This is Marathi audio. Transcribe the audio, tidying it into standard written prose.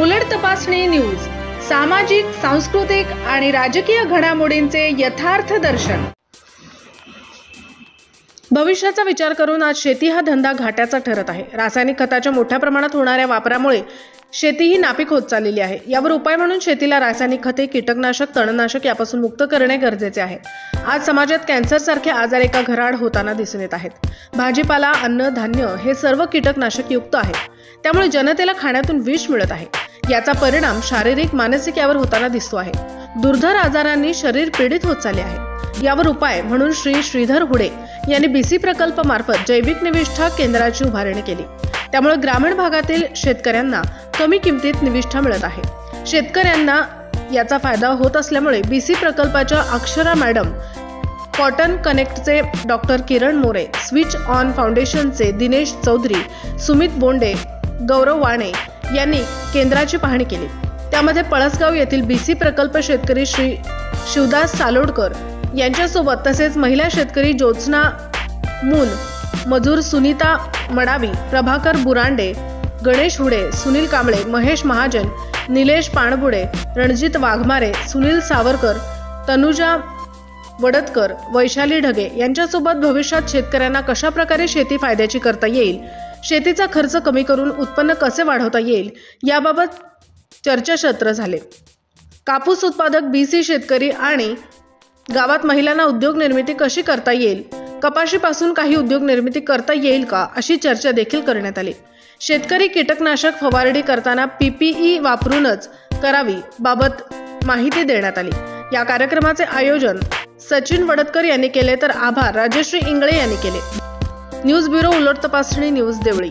उलट तपासणी न्यूज, सामाजिक, सांस्कृतिक आणि राजकीय घडामोडींचे यथार्थ दर्शन। भविष्याचा विचार करून आज शेती हा धंदा घाट्याचा ठरत आहे। रासायनिक खताच्या मोठ्या प्रमाणात होणाऱ्या वापरामुळे शेती ही नापीक होत चाललेली आहे। यावर उपाय म्हणून शेतीला रासायनिक खते, कीटकनाशक, तणनाशक यापासून मुक्त करणे गरजेचे आहे। आज समाजात कॅन्सर सारखे आजार एका घराआड होताना दिसून येत आहेत। भाजीपाला, अन्न, धान्य हे सर्व कीटकनाशक युक्त आहे, त्यामुळे जनतेला खाण्यातून विष मिळत आहे। याचा परिणाम शारीरिक, मानसिक यावर होताना दिसतो आहे। दुर्धर आजारांनी शरीर पीडित होत चालले आहे। यावर उपाय म्हणून श्रीधर हुडे यांनी बीसी प्रकल्प मार्फत जैविक निविष्ठा केंद्राची उभारणी केली। त्यामुळे ग्रामीण भागातील शेतकऱ्यांना कमी किमतीत निविष्ठा मिळत आहे। शेतकऱ्यांना याचा फायदा होत असल्यामुळे बीसी प्रकल्पाच्या अक्षरा मॅडम, कॉटन कनेक्टचे doctor Kiran More, switch on फाउंडेशनचे दिनेश चौधरी, सुमित बोंडे, गौरव वाणे यांनी केंद्राची पाहणी केली। त्यामध्ये पळसगाव येथील बीसी प्रकल्प शेतकरी श्री शिवदास सालोडकर यांच्यासोबत तसेच महिला शेतकरी ज्योत्स्ना मून, मजूर सुनीता मडावी, प्रभाकर बुरांडे, गणेश हुडे, सुनील कांबळे, महेश महाजन, निलेश पाणबुडे, रणजित वाघमारे, सुनील सावरकर, तनुजा वडतकर, वैशाली ढगे यांच्यासोबत भविष्यात शेतकऱ्यांना कशा प्रकारे शेती फायद्याची करता येईल, शेतीचा खर्च कमी करून उत्पन्न कसे वाढवता येईल याबाबत चर्चासत्र झाले। कापूस उत्पादक बीसी शेतकरी आणि गावात महिलांना उद्योग निर्मिती कशी करता येईल, कपाशीपासून काही उद्योग निर्मिती करता येईल का, अशी चर्चा देखील करण्यात आली। शेतकरी कीटकनाशक फवारणी करताना PPE वापरूनच करावी बाबत माहिती देण्यात आली। या कार्यक्रमाचे आयोजन सचिन वडतकर यांनी केले, तर आभार राजश्री इंगळे यांनी केले। न्यूज ब्युरो, उलट तपासणी न्यूज, देवळी।